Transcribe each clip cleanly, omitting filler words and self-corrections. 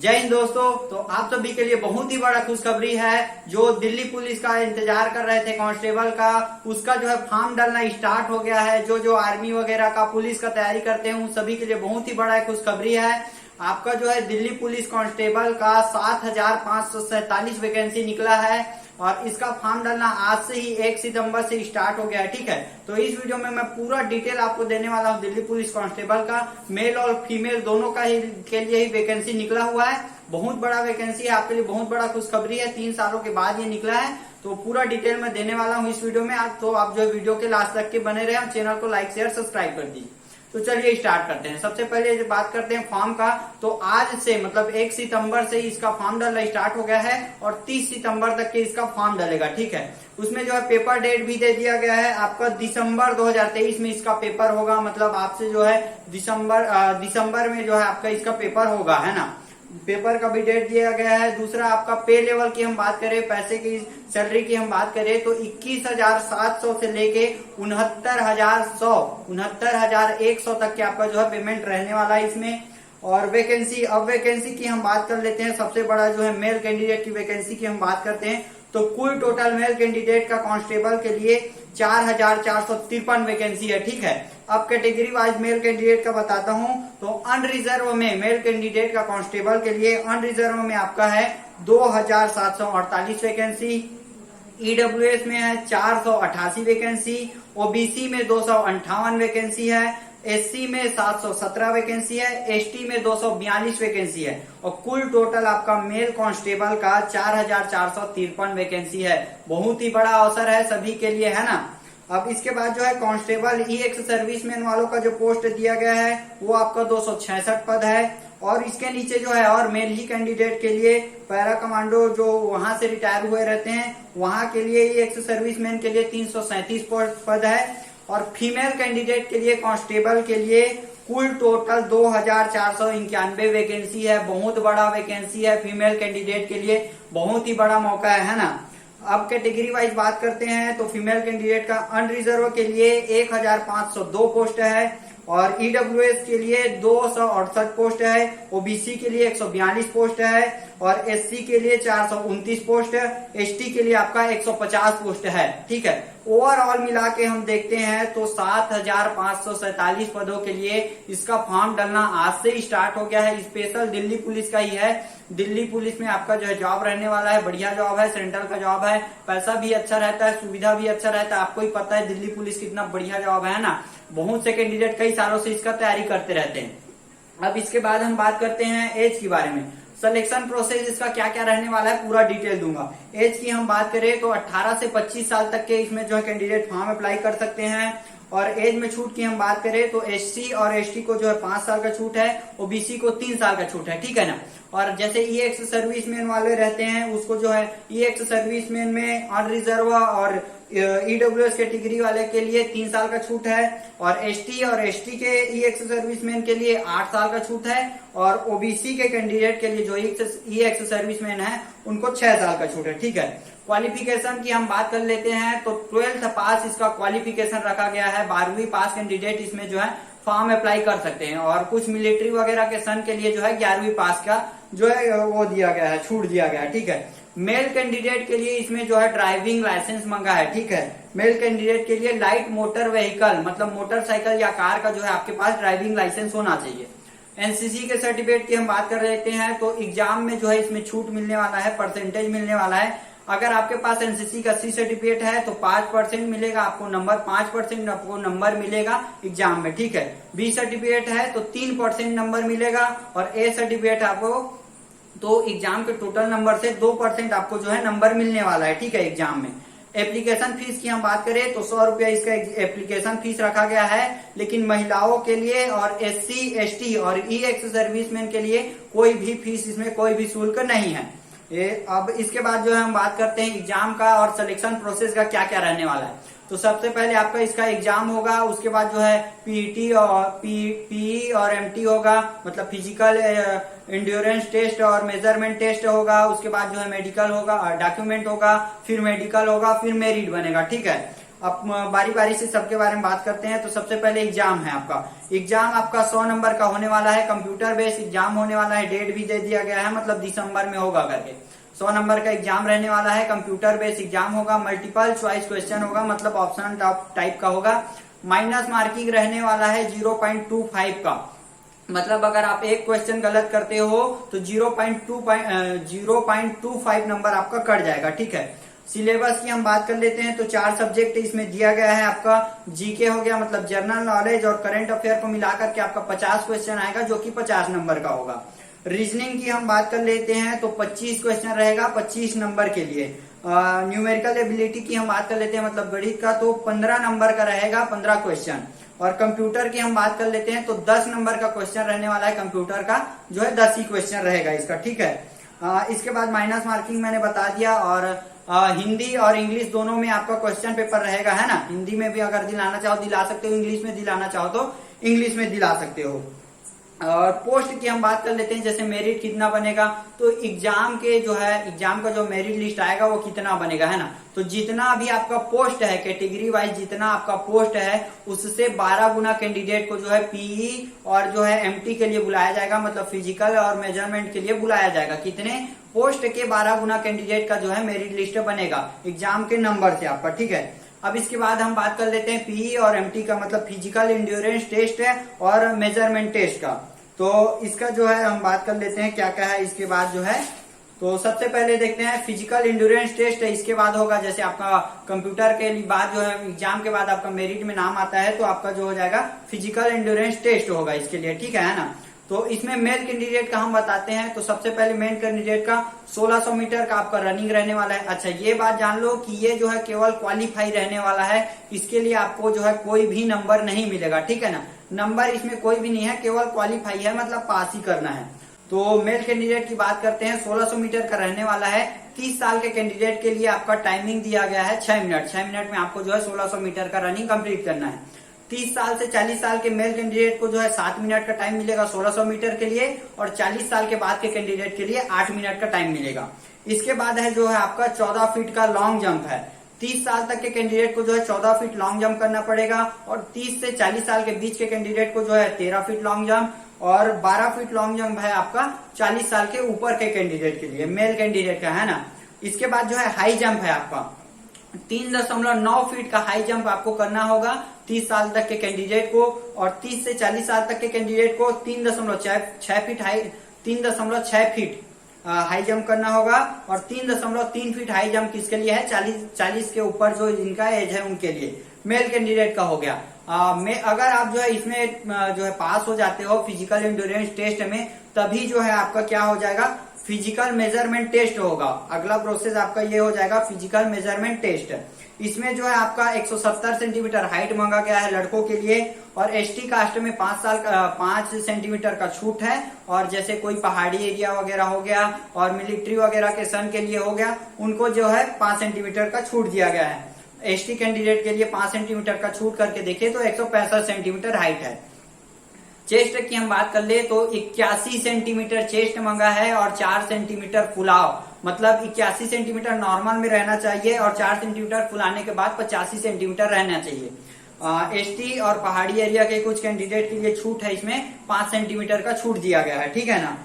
जय हिंद दोस्तों। तो आप सभी के लिए बहुत ही बड़ा खुशखबरी है। जो दिल्ली पुलिस का इंतजार कर रहे थे कांस्टेबल का, उसका जो है फॉर्म डालना स्टार्ट हो गया है। जो आर्मी वगैरह का पुलिस का तैयारी करते हैं उन सभी के लिए बहुत ही बड़ा खुशखबरी है। आपका जो है दिल्ली पुलिस कांस्टेबल का 7,547 वैकेंसी निकला है और इसका फॉर्म डालना आज से ही 1 सितंबर से स्टार्ट हो गया है। ठीक है, तो इस वीडियो में मैं पूरा डिटेल आपको देने वाला हूँ दिल्ली पुलिस कांस्टेबल का। मेल और फीमेल दोनों का ही के लिए ही वैकेंसी निकला हुआ है। बहुत बड़ा वैकेंसी है, आपके लिए बहुत बड़ा खुशखबरी है। 3 सालों के बाद ये निकला है, तो पूरा डिटेल में देने वाला हूँ इस वीडियो में। तो आप जो वीडियो के लास्ट तक के बने रहे और चैनल को लाइक शेयर सब्सक्राइब कर दीजिए। तो चलिए स्टार्ट करते हैं। सबसे पहले जो बात करते हैं फॉर्म का, तो आज से मतलब 1 सितंबर से इसका फॉर्म डालना स्टार्ट हो गया है और 30 सितंबर तक के इसका फॉर्म डालेगा। ठीक है, उसमें जो है पेपर डेट भी दे दिया गया है। आपका दिसंबर 2023 में इसका पेपर होगा। मतलब आपसे जो है दिसंबर में जो है आपका इसका पेपर होगा, है ना। पेपर का भी डेट दिया गया है। दूसरा आपका पे लेवल की हम बात करें, पैसे की सैलरी की हम बात करें तो 21,700 से लेके 69,100 तक के आपका जो है पेमेंट रहने वाला है इसमें। और वैकेंसी की हम बात कर लेते हैं। सबसे बड़ा जो है मेल कैंडिडेट की वैकेंसी की हम बात करते हैं तो कुल टोटल मेल कैंडिडेट का कांस्टेबल के लिए 4,453 वैकेंसी है। ठीक है, अब कैटेगरी वाइज मेल कैंडिडेट का बताता हूं तो अनरिजर्व में मेल कैंडिडेट का कांस्टेबल के लिए अनरिजर्व में आपका है 2,748 वैकेंसी। ईडब्ल्यूएस में है 488 वैकेंसी। ओबीसी में 258 वैकेंसी है। एससी में 717 वैकेंसी है। एसटी में 242 वैकेंसी है और कुल टोटल आपका मेल कांस्टेबल का 4,453 वैकेंसी है। बहुत ही बड़ा अवसर है सभी के लिए, है ना। अब इसके बाद जो है कांस्टेबल ईएक्स सर्विसमैन वालों का जो पोस्ट दिया गया है वो आपका 266 पद है। और इसके नीचे जो है और मेल ही कैंडिडेट के लिए पैरा कमांडो जो वहां से रिटायर हुए रहते हैं वहां के लिए ईएक्स सर्विसमैन के लिए 337 पद है। और फीमेल कैंडिडेट के लिए कांस्टेबल के लिए कुल टोटल 2,491 वैकेंसी है। बहुत बड़ा वैकेंसी है फीमेल कैंडिडेट के लिए, बहुत ही बड़ा मौका है ना। अब कैटेगरी वाइज बात करते हैं तो फीमेल कैंडिडेट का अनरिजर्व के लिए 1,502 पोस्ट है और ईडब्ल्यूएस के लिए 268 पोस्ट है। ओबीसी के लिए 142 पोस्ट है और एससी के लिए 429 पोस्ट है। एसटी के लिए आपका 150 पोस्ट है। ठीक है, ओवरऑल मिला के हम देखते हैं तो 7,547 पदों के लिए इसका फॉर्म डालना आज से स्टार्ट हो गया है। स्पेशल दिल्ली पुलिस का ही है। दिल्ली पुलिस में आपका जो है जॉब रहने वाला है, बढ़िया जॉब है, सेंट्रल का जॉब है, पैसा भी अच्छा रहता है, सुविधा भी अच्छा रहता है। आपको ही पता है दिल्ली पुलिस कितना बढ़िया जॉब है ना। बहुत से कैंडिडेट कई सालों से इसका तैयारी करते रहते हैं। अब इसके बाद हम बात करते हैं एज के बारे में। सिलेक्शन प्रोसेस इसका क्या क्या रहने वाला है पूरा डिटेल दूंगा। एज की हम बात करें तो 18 से 25 साल तक के इसमें जो है कैंडिडेट फॉर्म अप्लाई कर सकते हैं। और एज में छूट की हम बात करें तो एससी और एसटी को जो है 5 साल का छूट है, ओबीसी को 3 साल का छूट है। ठीक है ना। और जैसे ईएक्स सर्विसमैन वाले रहते हैं उसको जो है ईएक्स सर्विसमैन में अनरिजर्व और ईडब्ल्यूएस कैटेगरी वाले के लिए 3 साल का छूट है और एसटी और एसटी के ईएक्स सर्विसमैन के लिए 8 साल का छूट है और ओबीसी के कैंडिडेट के लिए जो ईएक्स सर्विसमैन है उनको 6 साल का छूट है। ठीक है, क्वालिफिकेशन की हम बात कर लेते हैं तो 12th पास इसका क्वालिफिकेशन रखा गया है। 12वीं पास कैंडिडेट इसमें जो है फॉर्म अप्लाई कर सकते हैं और कुछ मिलिट्री वगैरह के सन के लिए जो है 11वीं पास का जो है वो दिया गया है, छूट दिया गया है। ठीक है, मेल कैंडिडेट के लिए इसमें जो है ड्राइविंग लाइसेंस मांगा है। ठीक है, मेल कैंडिडेट के लिए लाइट मोटर व्हीकल मतलब मोटरसाइकिल या कार का जो है आपके पास ड्राइविंग लाइसेंस होना चाहिए। एनसीसी के सर्टिफिकेट की हम बात कर लेते हैं तो एग्जाम में जो है इसमें छूट मिलने वाला है, परसेंटेज मिलने वाला है। अगर आपके पास एनसीसी का सी सर्टिफिकेट है तो 5% मिलेगा आपको नंबर, 5% आपको नंबर मिलेगा एग्जाम में। ठीक है, बी सर्टिफिकेट है तो 3% नंबर मिलेगा और ए सर्टिफिकेट आपको तो एग्जाम के टोटल नंबर से 2% आपको जो है नंबर मिलने वाला है। ठीक है, एग्जाम में। एप्लीकेशन फीस की हम बात करें तो 100 रुपया इसका एप्लीकेशन फीस रखा गया है। लेकिन महिलाओं के लिए और एससी एसटी और ईएक्स सर्विसमैन के लिए कोई भी फीस इसमें कोई भी शुल्क नहीं है। अब इसके बाद जो है हम बात करते हैं एग्जाम का और सिलेक्शन प्रोसेस का क्या क्या रहने वाला है। तो सबसे पहले आपका इसका एग्जाम होगा, उसके बाद जो है पीटी और पीई और एमटी होगा, मतलब फिजिकल इंड्योरेंस टेस्ट और मेजरमेंट टेस्ट होगा। उसके बाद जो है मेडिकल होगा, डॉक्यूमेंट होगा, फिर मेडिकल होगा, फिर मेरिट बनेगा। ठीक है, अब बारी बारी से सबके बारे में बात करते हैं। तो सबसे पहले एग्जाम है आपका। एग्जाम आपका 100 नंबर का होने वाला है, कंप्यूटर बेस्ड एग्जाम होने वाला है, डेट भी दे दिया गया है, मतलब दिसंबर में होगा करके। 100 नंबर का एग्जाम रहने वाला है, कंप्यूटर बेस्ड एग्जाम होगा, मल्टीपल चॉइस क्वेश्चन होगा, मतलब ऑप्शन टाइप का होगा। माइनस मार्किंग रहने वाला है 0.25 का, मतलब अगर आप एक क्वेश्चन गलत करते हो तो 0.25 नंबर आपका कट जाएगा, ठीक है। सिलेबस की हम बात कर लेते हैं तो 4 सब्जेक्ट इसमें दिया गया है आपका। जीके हो गया, मतलब जनरल नॉलेज और करंट अफेयर को मिलाकर के आपका 50 क्वेश्चन आएगा, जो कि 50 नंबर का होगा। रीजनिंग की हम बात कर लेते हैं तो 25 क्वेश्चन रहेगा 25 नंबर के लिए। न्यूमेरिकल एबिलिटी की हम बात कर लेते हैं, मतलब गणित का, तो 15 नंबर का रहेगा 15 क्वेश्चन। और कंप्यूटर की हम बात कर लेते हैं तो 10 नंबर का क्वेश्चन रहने वाला है कंप्यूटर का, जो है 10 ही क्वेश्चन रहेगा इसका, ठीक है। इसके बाद माइनस मार्किंग मैंने बता दिया। और हिंदी और इंग्लिश दोनों में आपका क्वेश्चन पेपर रहेगा, है ना। हिंदी में भी अगर दिलाना चाहो दिला सकते हो, इंग्लिश में दिलाना चाहो तो इंग्लिश में दिला सकते हो। और पोस्ट की हम बात कर लेते हैं, जैसे मेरिट कितना बनेगा, तो एग्जाम के जो है एग्जाम का जो मेरिट लिस्ट आएगा वो कितना बनेगा, है ना। तो जितना भी आपका पोस्ट है, कैटेगरी वाइज जितना आपका पोस्ट है, उससे 12 गुना कैंडिडेट को जो है पीई और जो है एमटी के लिए बुलाया जाएगा, मतलब फिजिकल और मेजरमेंट के लिए बुलाया जाएगा। कितने पोस्ट के 12 गुना कैंडिडेट का जो है मेरिट लिस्ट बनेगा एग्जाम के नंबर से आपका, ठीक है। अब इसके बाद हम बात कर लेते हैं पीई और एमटी का, मतलब फिजिकल इंड्योरेंस टेस्ट है और मेजरमेंट टेस्ट का। तो इसका जो है हम बात कर लेते हैं क्या क्या है इसके बाद जो है। तो सबसे पहले देखते हैं फिजिकल इंड्योरेंस टेस्ट है, इसके बाद होगा जैसे आपका कंप्यूटर के बाद जो है एग्जाम के बाद आपका मेरिट में नाम आता है तो आपका जो हो जाएगा फिजिकल इंड्योरेंस टेस्ट होगा इसके लिए, ठीक है ना। तो इसमें मेल कैंडिडेट का हम बताते हैं। तो सबसे पहले मेल कैंडिडेट का 1600 मीटर का आपका रनिंग रहने वाला है। अच्छा, ये बात जान लो कि ये जो है केवल क्वालिफाई रहने वाला है, इसके लिए आपको जो है कोई भी नंबर नहीं मिलेगा, ठीक है ना। नंबर इसमें कोई भी नहीं है, केवल क्वालिफाई है, मतलब पास ही करना है। तो मेल कैंडिडेट की बात करते हैं, 1600 मीटर का रहने वाला है। 30 साल के कैंडिडेट के लिए आपका टाइमिंग दिया गया है 6 मिनट। 6 मिनट में आपको जो है 1600 मीटर का रनिंग कंप्लीट करना है। 30 साल से 40 साल के मेल कैंडिडेट को जो है 7 मिनट का टाइम मिलेगा 1600 मीटर के लिए, और 40 साल के बाद के कैंडिडेट के लिए 8 मिनट का टाइम मिलेगा। इसके बाद है जो है आपका 14 फीट का लॉन्ग जंप है। 30 साल तक के कैंडिडेट को जो है 14 फीट लॉन्ग जंप करना पड़ेगा, और 30 से 40 साल के बीच के कैंडिडेट को जो है 13 फीट लॉन्ग जंप, और 12 फीट लॉन्ग जंप है आपका 40 साल के ऊपर के कैंडिडेट के लिए, मेल कैंडिडेट का, है ना। इसके बाद जो है हाई जंप है आपका 3.9 फीट का हाई जंप आपको करना होगा 30 साल तक के कैंडिडेट को, और 30 से 40 साल तक के कैंडिडेट को 3.6 फीट हाई जंप करना होगा, और 3.3 फीट हाई जंप किसके लिए है, 40 के ऊपर जो जिनका एज है उनके लिए, मेल कैंडिडेट का हो गया। अगर आप जो है इसमें जो है पास हो जाते हो फिजिकल एंड्योरेंस टेस्ट में, तभी जो है आपका क्या हो जाएगा, फिजिकल मेजरमेंट टेस्ट होगा। अगला प्रोसेस आपका ये हो जाएगा फिजिकल मेजरमेंट टेस्ट। इसमें जो है आपका 170 सेंटीमीटर हाइट मांगा गया है लड़कों के लिए, और एसटी कास्ट में 5 सेंटीमीटर का छूट है, और जैसे कोई पहाड़ी एरिया वगैरह हो गया और मिलिट्री वगैरह के सन के लिए हो गया, उनको जो है 5 सेंटीमीटर का छूट दिया गया है। एसटी कैंडिडेट के लिए 5 सेंटीमीटर का छूट करके देखे तो 165 सेंटीमीटर हाइट है। चेस्ट की हम बात कर ले तो 81 सेंटीमीटर चेस्ट मांगा है, और 4 सेंटीमीटर फुलाव, मतलब 81 सेंटीमीटर नॉर्मल में रहना चाहिए, और 4 सेंटीमीटर फुलाने के बाद 85 सेंटीमीटर रहना चाहिए। एसटी और पहाड़ी एरिया के कुछ कैंडिडेट के लिए छूट है, इसमें 5 सेंटीमीटर का छूट दिया गया है, ठीक है ना।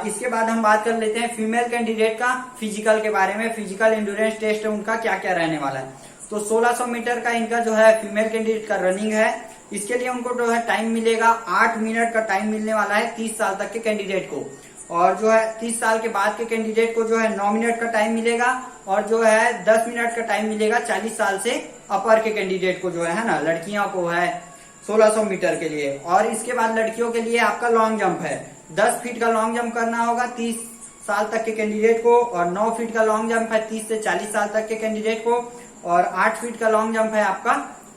इसके बाद हम बात कर लेते हैं फीमेल कैंडिडेट का फिजिकल के बारे में। फिजिकल एंड्योरेंस टेस्ट उनका क्या क्या रहने वाला है। तो 1600 मीटर का इनका जो है फीमेल कैंडिडेट का रनिंग है। इसके लिए उनको जो है टाइम मिलेगा 8 मिनट का टाइम मिलने वाला है 30 साल तक के कैंडिडेट को, और जो है 30 साल के बाद के कैंडिडेट को जो है 9 मिनट का टाइम मिलेगा, और जो है 10 मिनट का टाइम मिलेगा 40 साल से अपर के कैंडिडेट को, जो है ना, लड़कियों को है 1600 मीटर के लिए। और इसके बाद लड़कियों के लिए आपका लॉन्ग जंप है, 10 फीट का लॉन्ग जंप करना होगा 30 साल तक के कैंडिडेट को, और 9 फीट का लॉन्ग जंप है 30 से 40 साल तक के कैंडिडेट को, और 8 फीट का लॉन्ग जंप है आपका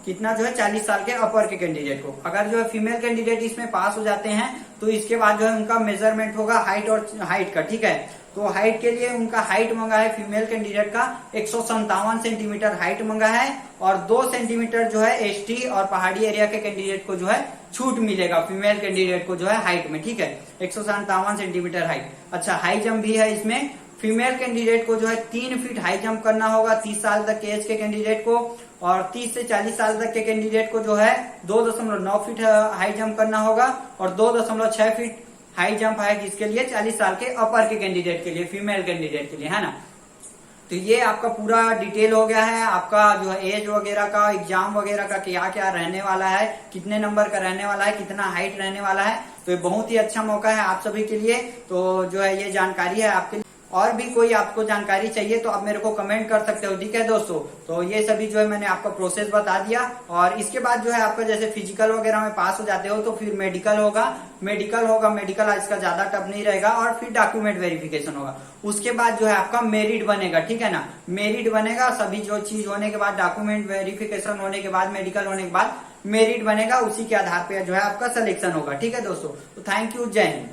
कितना, जो है 40 साल के अपर के कैंडिडेट को। अगर जो है फीमेल कैंडिडेट इसमें पास हो जाते हैं तो इसके बाद जो है उनका मेजरमेंट होगा हाइट का, ठीक है। तो हाइट के लिए उनका हाइट मंगा है फीमेल कैंडिडेट का 157 सेंटीमीटर हाइट मंगा है, और 2 सेंटीमीटर जो है एसटी और पहाड़ी एरिया के कैंडिडेट को जो है छूट मिलेगा फीमेल कैंडिडेट को जो है हाइट में, ठीक है, 157 सेंटीमीटर हाइट। अच्छा, हाई जंप भी है इसमें फीमेल कैंडिडेट को जो है 3 फीट हाई जंप करना होगा 30 साल तक के एज के कैंडिडेट को, और 30 से 40 साल तक के कैंडिडेट को जो है 2.9 फीट हाई जंप करना होगा, और 2.6 फीट हाई जंप है किसके लिए, 40 साल के अपर के कैंडिडेट के लिए, फीमेल कैंडिडेट के लिए, है ना। तो ये आपका पूरा डिटेल हो गया है, आपका जो है एज वगैरह का, एग्जाम वगैरह का क्या क्या रहने वाला है, कितने नंबर का रहने वाला है, कितना हाइट रहने वाला है। तो ये बहुत ही अच्छा मौका है आप सभी के लिए। तो जो है ये जानकारी है आपके लिए। और भी कोई आपको जानकारी चाहिए तो आप मेरे को कमेंट कर सकते हो, ठीक है दोस्तों। तो ये सभी जो है मैंने आपका प्रोसेस बता दिया। और इसके बाद जो है आपका जैसे फिजिकल वगैरह में पास हो जाते हो तो फिर मेडिकल होगा, मेडिकल इसका ज्यादा टफ नहीं रहेगा, और फिर डॉक्यूमेंट वेरिफिकेशन होगा। उसके बाद जो है आपका मेरिट बनेगा, ठीक है ना, मेरिट बनेगा। सभी जो चीज होने के बाद, डॉक्यूमेंट वेरिफिकेशन होने के बाद, मेडिकल होने के बाद मेरिट बनेगा, उसी के आधार पर जो है आपका सिलेक्शन होगा, ठीक है दोस्तों। तो थैंक यू, जय हिंद।